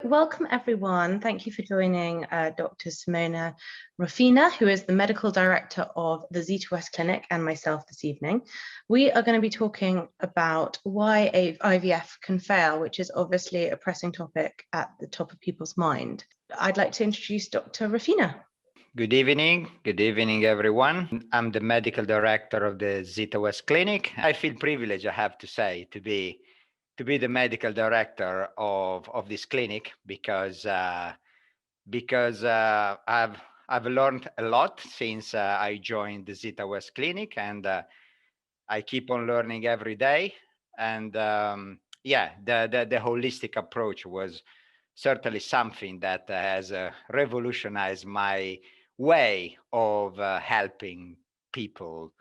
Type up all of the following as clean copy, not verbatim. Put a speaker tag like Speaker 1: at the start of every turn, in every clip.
Speaker 1: Welcome, everyone. Thank you for joining Dr. Simone Rofena, who is the Medical Director of the Zita West Clinic, and myself this evening. We are going to be talking about why IVF can fail, which is obviously a pressing topic at the top of people's mind. I'd like to introduce Dr. Rofena.
Speaker 2: Good evening, everyone. I'm the Medical Director of the Zita West Clinic. I feel privileged, I have to say, to be the medical director of this clinic because I've learned a lot since I joined the Zita West Clinic, and I keep on learning every day. And the holistic approach was certainly something that has revolutionized my way of helping people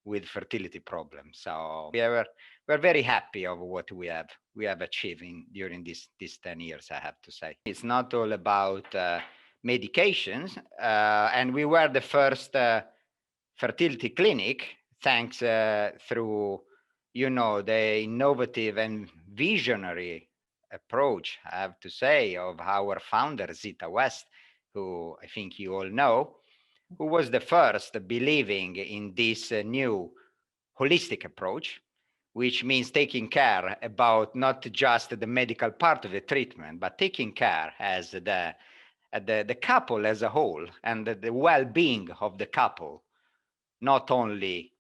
Speaker 2: with fertility problems. So we're very happy of what we have achieved during these 10 years, I have to say. It's not all about medications, and we were the first fertility clinic thanks through the innovative and visionary approach, I have to say, of our founder Zita West, who I think you all know, who was the first believing in this new holistic approach, which means taking care about not just the medical part of the treatment, but taking care as the couple as a whole and the well-being of the couple, not only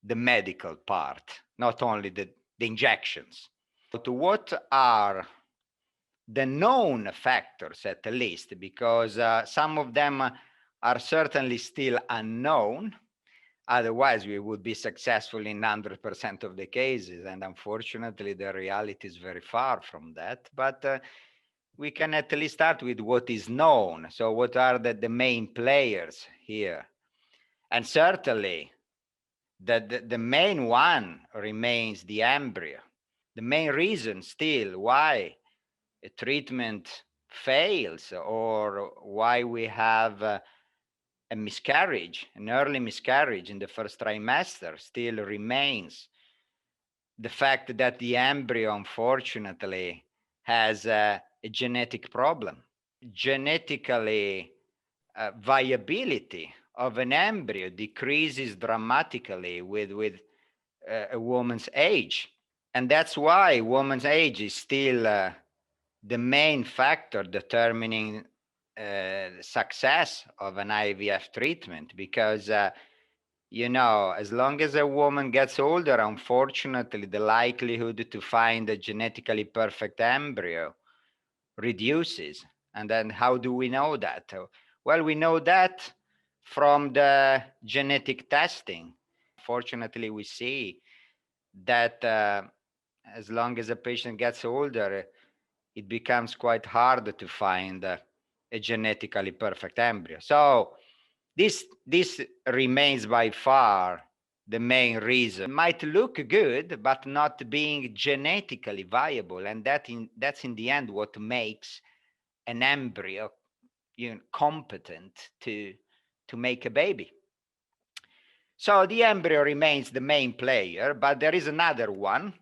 Speaker 2: the medical part, not only the injections. But what are the known factors, at least, because some of them are certainly still unknown. Otherwise, we would be successful in 100% of the cases. And unfortunately, the reality is very far from that. But we can at least start with what is known. So what are the main players here? And certainly, the main one remains the embryo. The main reason still why a treatment fails or why we have a miscarriage, an early miscarriage in the first trimester, still remains the fact that the embryo, unfortunately, has a genetic problem. Genetically, viability of an embryo decreases dramatically with a woman's age. And that's why woman's age is still the main factor determining success of an IVF treatment, because as long as a woman gets older, unfortunately, the likelihood to find a genetically perfect embryo reduces. And then how do we know that? Well, we know that from the genetic testing. Fortunately, we see that as long as a patient gets older, it becomes quite hard to find a genetically perfect embryo. So this remains by far the main reason. It might look good, but not being genetically viable, and that's in the end what makes an embryo competent to make a baby. So the embryo remains the main player, but there is another one,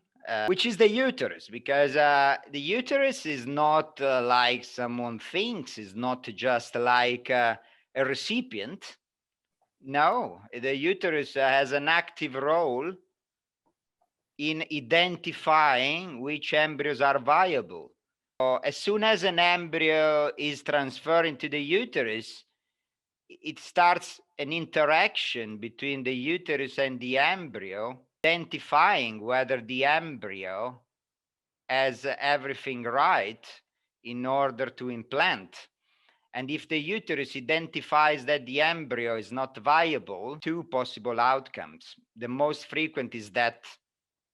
Speaker 2: which is the uterus, because the uterus is not like someone thinks, is not just like a recipient. No, the uterus has an active role in identifying which embryos are viable. So as soon as an embryo is transferred into the uterus, it starts an interaction between the uterus and the embryo, identifying whether the embryo has everything right in order to implant. And if the uterus identifies that the embryo is not viable, two possible outcomes. The most frequent is that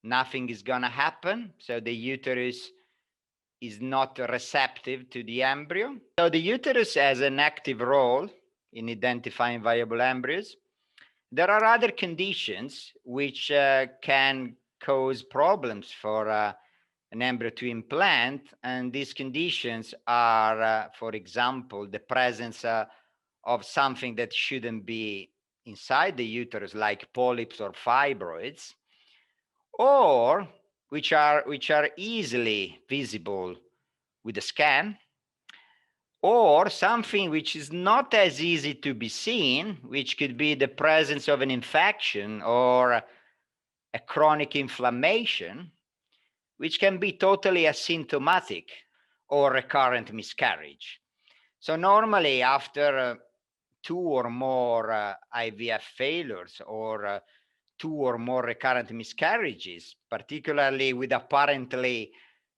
Speaker 2: nothing is going to happen, so the uterus is not receptive to the embryo. So the uterus has an active role in identifying viable embryos. There are other conditions which can cause problems for an embryo to implant, and these conditions are, for example, the presence of something that shouldn't be inside the uterus, like polyps or fibroids, or which are easily visible with a scan, or something which is not as easy to be seen, which could be the presence of an infection or a chronic inflammation, which can be totally asymptomatic, or recurrent miscarriage. So normally after 2 or more IVF failures, or 2 or more recurrent miscarriages, particularly with apparently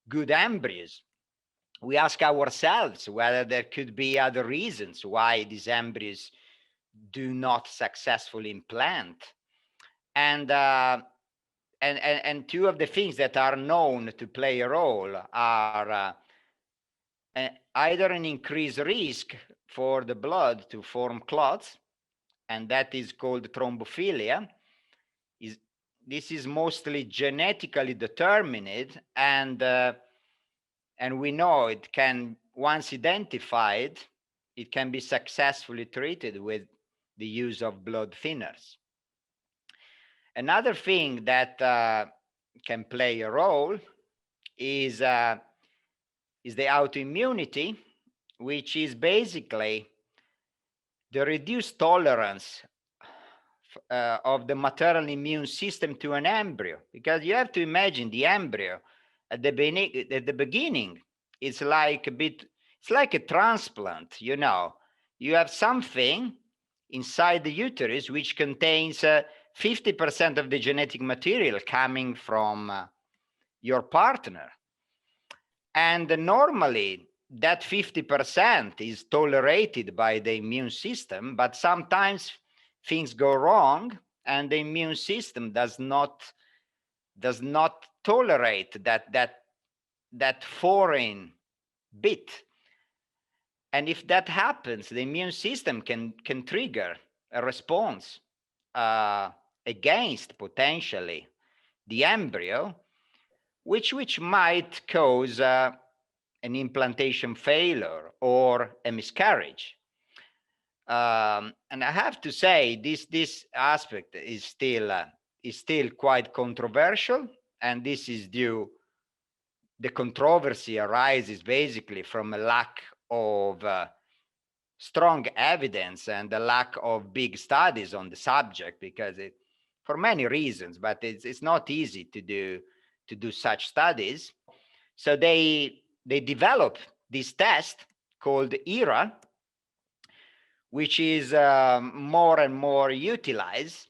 Speaker 2: good embryos, we ask ourselves whether there could be other reasons why these embryos do not successfully implant. And two of the things that are known to play a role are either an increased risk for the blood to form clots, and that is called thrombophilia. This is mostly genetically determined, and we know it can, once identified, it can be successfully treated with the use of blood thinners. Another thing that can play a role is the autoimmunity, which is basically the reduced tolerance of the maternal immune system to an embryo. Because you have to imagine the embryo at the beginning, it's like a transplant, you know. You have something inside the uterus which contains 50% of the genetic material coming from your partner. And normally that 50% is tolerated by the immune system, but sometimes things go wrong and the immune system does not tolerate that foreign bit. And if that happens, the immune system can trigger a response against potentially the embryo, which might cause an implantation failure or a miscarriage. And I have to say, this aspect is still quite controversial, and this is due. The controversy arises basically from a lack of strong evidence and the lack of big studies on the subject, because for many reasons, but it's not easy to do such studies. So they developed this test called ERA, which is more and more utilized.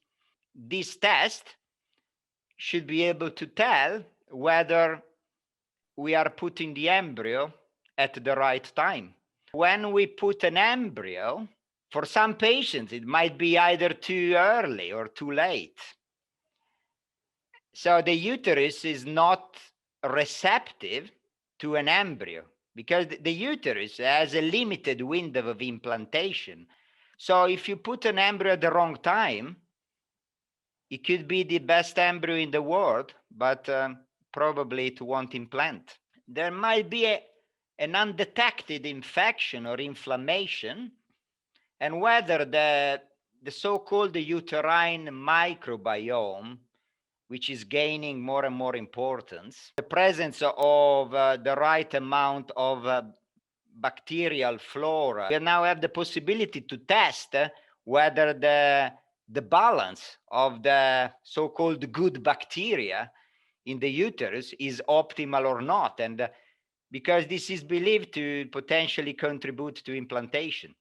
Speaker 2: This test should be able to tell whether we are putting the embryo at the right time. When we put an embryo, for some patients, it might be either too early or too late. So the uterus is not receptive to an embryo, because the uterus has a limited window of implantation. So if you put an embryo at the wrong time, it could be the best embryo in the world, but probably it won't implant. There might be an undetected infection or inflammation, and whether the so-called uterine microbiome, which is gaining more and more importance, the presence of the right amount of bacterial flora. We now have the possibility to test whether the balance of the so-called good bacteria in the uterus is optimal or not, and because this is believed to potentially contribute to implantation.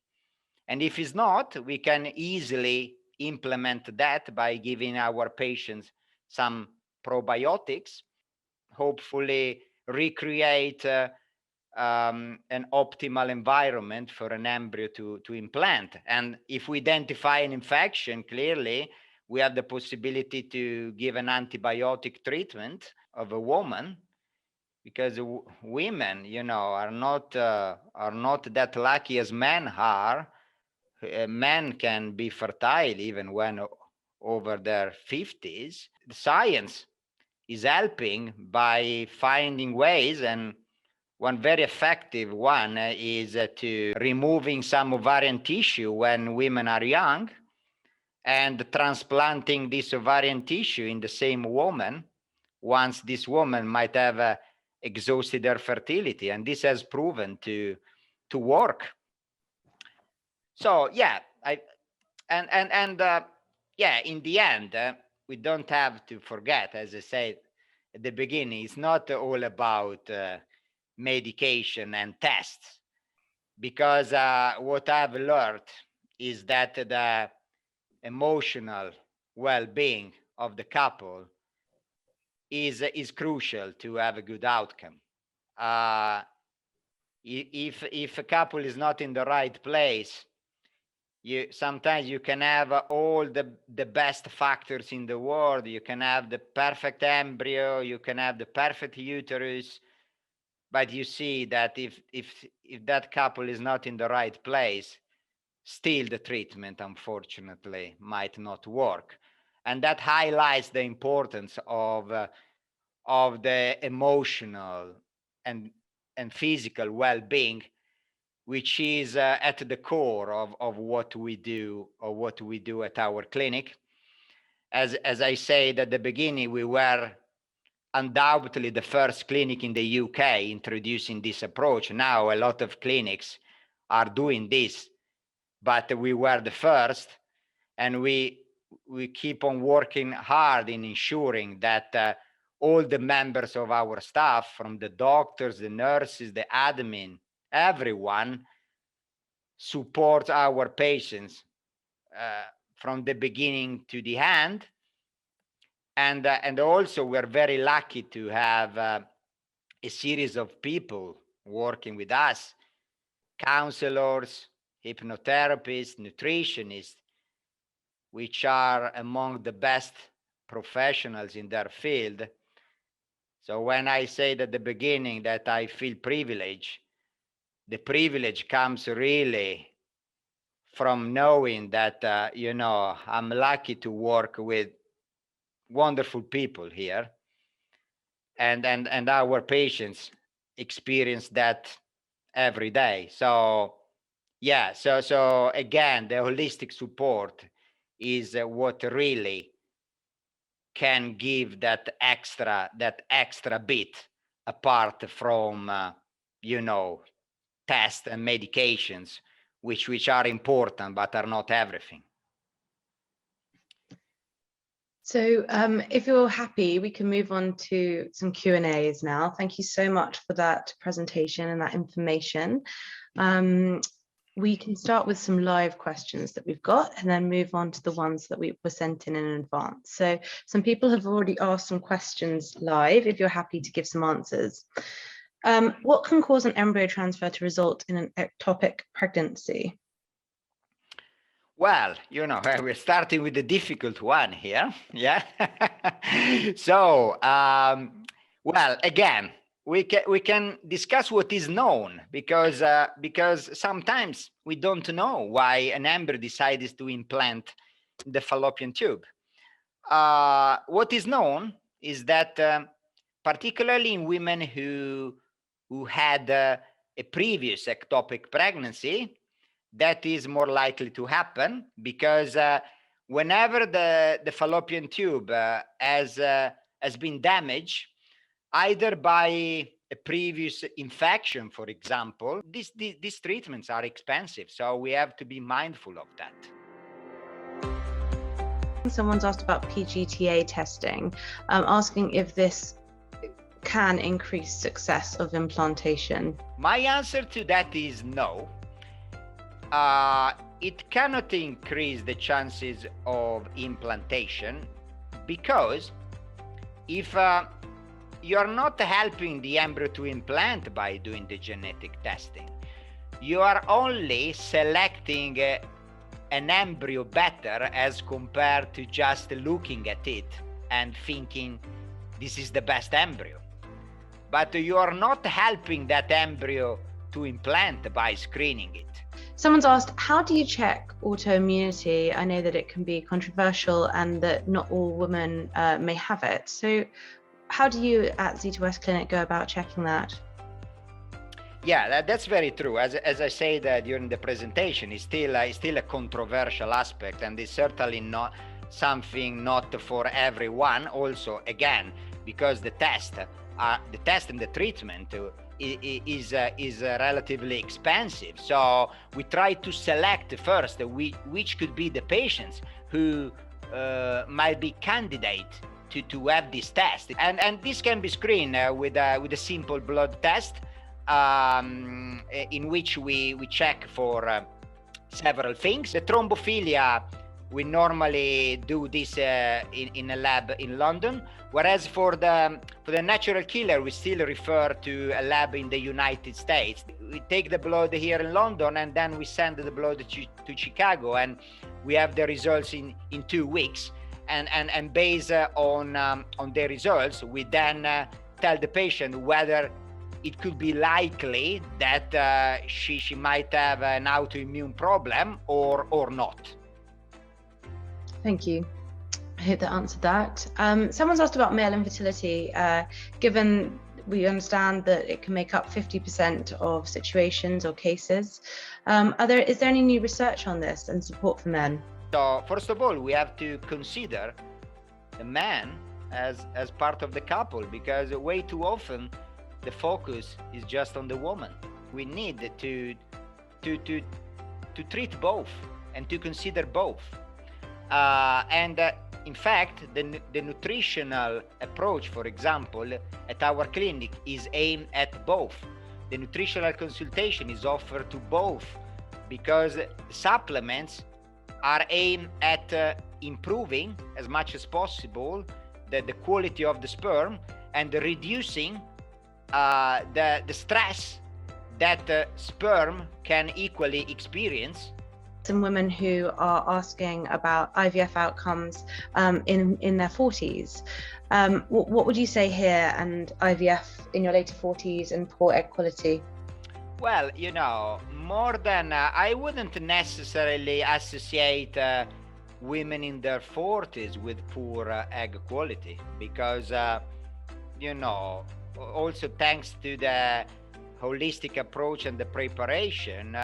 Speaker 2: And if it's not, we can easily implement that by giving our patients some probiotics, hopefully recreate an optimal environment for an embryo to implant. And if we identify an infection, clearly we have the possibility to give an antibiotic treatment of a woman, because women, you know, are not that lucky as men are. Men can be fertile even when over their 50s. The science is helping by finding ways, and one very effective one is to removing some ovarian tissue when women are young and transplanting this ovarian tissue in the same woman once this woman might have exhausted her fertility. And this has proven to work. So yeah, yeah, in the end, we don't have to forget, as I said at the beginning, it's not all about medication and tests, because what I've learned is that the emotional well-being of the couple is crucial to have a good outcome. If a couple is not in the right place, sometimes you can have all the best factors in the world. You can have the perfect embryo, you can have the perfect uterus, but you see that if that couple is not in the right place, still the treatment, unfortunately, might not work. And that highlights the importance of the emotional and physical well-being, which is at the core of what we do, or what we do at our clinic. As I said at the beginning, we were undoubtedly the first clinic in the UK introducing this approach. Now a lot of clinics are doing this, but we were the first, and we keep on working hard in ensuring that all the members of our staff, from the doctors, the nurses, the admin, everyone, support our patients from the beginning to the end. And also we're very lucky to have a series of people working with us, counselors, hypnotherapists, nutritionists, which are among the best professionals in their field. So when I said at the beginning that I feel privileged, the privilege comes really from knowing that, I'm lucky to work with wonderful people here, and our patients experience that every day. So yeah, so again, the holistic support is what really can give that extra bit, apart from tests and medications, which are important but are not everything.
Speaker 1: So if you're happy, we can move on to some Q&As now. Thank you so much for that presentation and that information. We can start with some live questions that we've got, and then move on to the ones that we were sent in advance. So some people have already asked some questions live, if you're happy to give some answers. What can cause an embryo transfer to result in an ectopic pregnancy?
Speaker 2: Well, we're starting with the difficult one here. Yeah. So, well, again, we can discuss what is known, because sometimes we don't know why an embryo decides to implant the fallopian tube. What is known is that, particularly in women who had a previous ectopic pregnancy, that is more likely to happen, because whenever the fallopian tube has been damaged, either by a previous infection, for example, these treatments are expensive, so we have to be mindful of that.
Speaker 1: Someone's asked about PGTA testing, asking if this can increase success of implantation.
Speaker 2: My answer to that is no. It cannot increase the chances of implantation, because if you are not helping the embryo to implant by doing the genetic testing, you are only selecting an embryo better as compared to just looking at it and thinking this is the best embryo. But you are not helping that embryo to implant by screening it.
Speaker 1: Someone's asked, how do you check autoimmunity? I know that it can be controversial and that not all women may have it. So how do you at Zita West Clinic go about checking that?
Speaker 2: Yeah, that's very true. As I said during the presentation, it's still a controversial aspect, and it's certainly not something not for everyone. Also, again, because the test and the treatment is relatively expensive. So we try to select first which could be the patients who might be candidate to have this test, and this can be screened with a simple blood test, in which we check for several things. The thrombophilia, we normally do this in a lab in London, whereas for the natural killer, we still refer to a lab in the United States. We take the blood here in London, and then we send the blood to Chicago, and we have the results in 2 weeks. And based on the results, we then tell the patient whether it could be likely that she might have an autoimmune problem or not.
Speaker 1: Thank you. I hope that answered that. Someone's asked about male infertility. Given we understand that it can make up 50% of situations or cases, is there any new research on this and support for men?
Speaker 2: So first of all, we have to consider the man as part of the couple, because way too often the focus is just on the woman. We need to treat both and to consider both. In fact, the nutritional approach, for example, at our clinic is aimed at both. The nutritional consultation is offered to both, because supplements are aimed at improving as much as possible the quality of the sperm and reducing the stress that sperm can equally experience.
Speaker 1: Some women who are asking about IVF outcomes in their 40s. What would you say here, and IVF in your later 40s and poor egg quality?
Speaker 2: Well, more than I wouldn't necessarily associate women in their 40s with poor egg quality, because also thanks to the holistic approach and the preparation,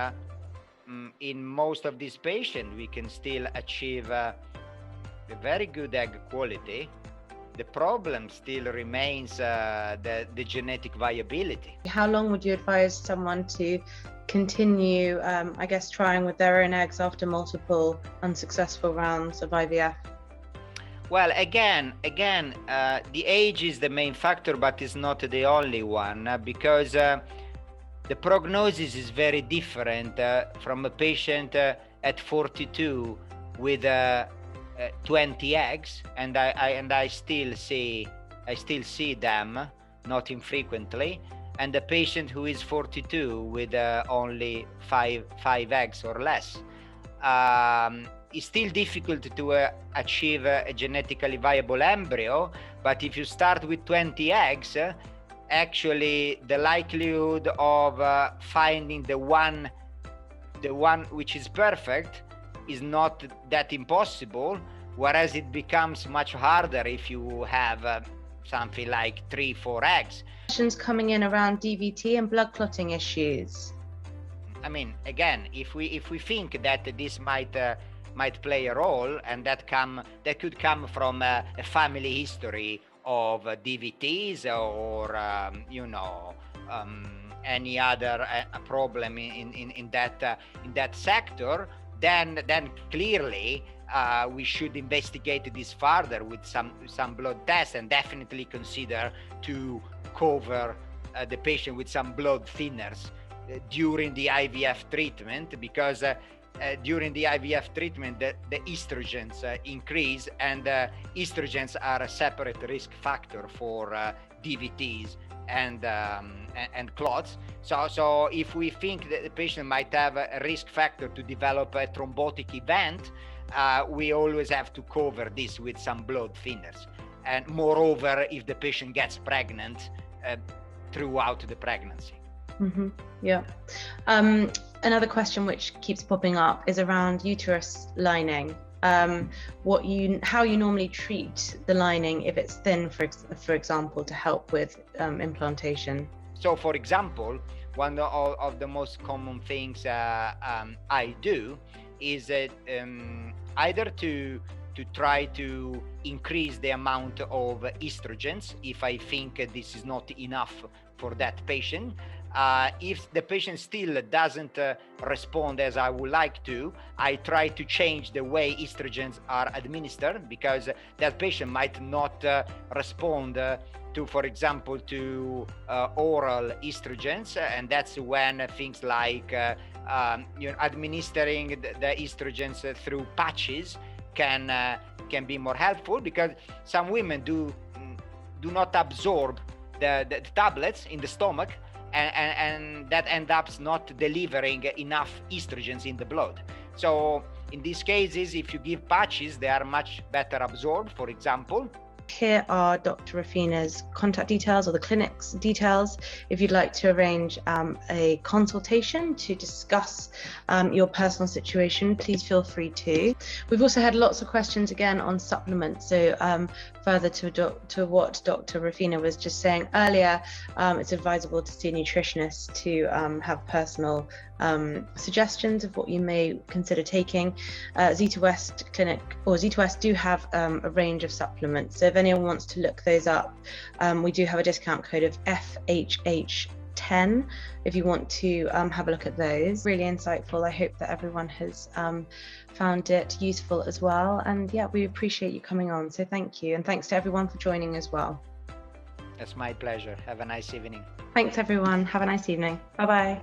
Speaker 2: in most of these patients we can still achieve a very good egg quality. The problem still remains the genetic viability.
Speaker 1: How long would you advise someone to continue, trying with their own eggs after multiple unsuccessful rounds of IVF?
Speaker 2: Well, again, the age is the main factor, but it's not the only one, because the prognosis is very different from a patient at 42 with 20 eggs, and I still see them not infrequently, and the patient who is 42 with only five eggs or less. It's still difficult to achieve a genetically viable embryo, but if you start with 20 eggs, actually the likelihood of finding the one which is perfect is not that impossible, whereas it becomes much harder if you have something like 3-4 eggs.
Speaker 1: Questions coming in around DVT and blood clotting issues.
Speaker 2: I mean, again, if we think that this might play a role, and that could come from a family history of DVTs or any other problem in that sector, then clearly we should investigate this further with some blood tests, and definitely consider to cover the patient with some blood thinners during the IVF treatment, because during the IVF treatment the estrogens increase, and estrogens are a separate risk factor for DVTs and clots. So if we think that the patient might have a risk factor to develop a thrombotic event, we always have to cover this with some blood thinners. And moreover, if the patient gets pregnant, throughout the pregnancy.
Speaker 1: Mm-hmm. Yeah. Another question which keeps popping up is around uterus lining. How you normally treat the lining if it's thin, for example, to help with implantation.
Speaker 2: So, for example, one of the most common things I do is either to try to increase the amount of estrogens if I think this is not enough for that patient. If the patient still doesn't respond as I would like to, I try to change the way estrogens are administered, because that patient might not respond to, for example, to oral estrogens, and that's when things like administering the estrogens through patches can be more helpful, because some women do not absorb the tablets in the stomach, and that ends up not delivering enough estrogens in the blood. So in these cases, if you give patches, they are much better absorbed, for example.
Speaker 1: Here are Dr. Rofena's contact details, or the clinic's details, if you'd like to arrange a consultation to discuss your personal situation. Please feel free to. We've also had lots of questions again on supplements, so further to what Dr. Rofena was just saying earlier, it's advisable to see a nutritionist to have personal suggestions of what you may consider taking. Zita West Clinic, or Zita West, do have a range of supplements, so if anyone wants to look those up, we do have a discount code of FHH10 if you want to have a look at those. Really insightful. I hope that everyone has found it useful as well, and yeah, we appreciate you coming on, so thank you, and thanks to everyone for joining as well.
Speaker 2: It's my pleasure. Have a nice evening.
Speaker 1: Thanks everyone. Have a nice evening. Bye bye.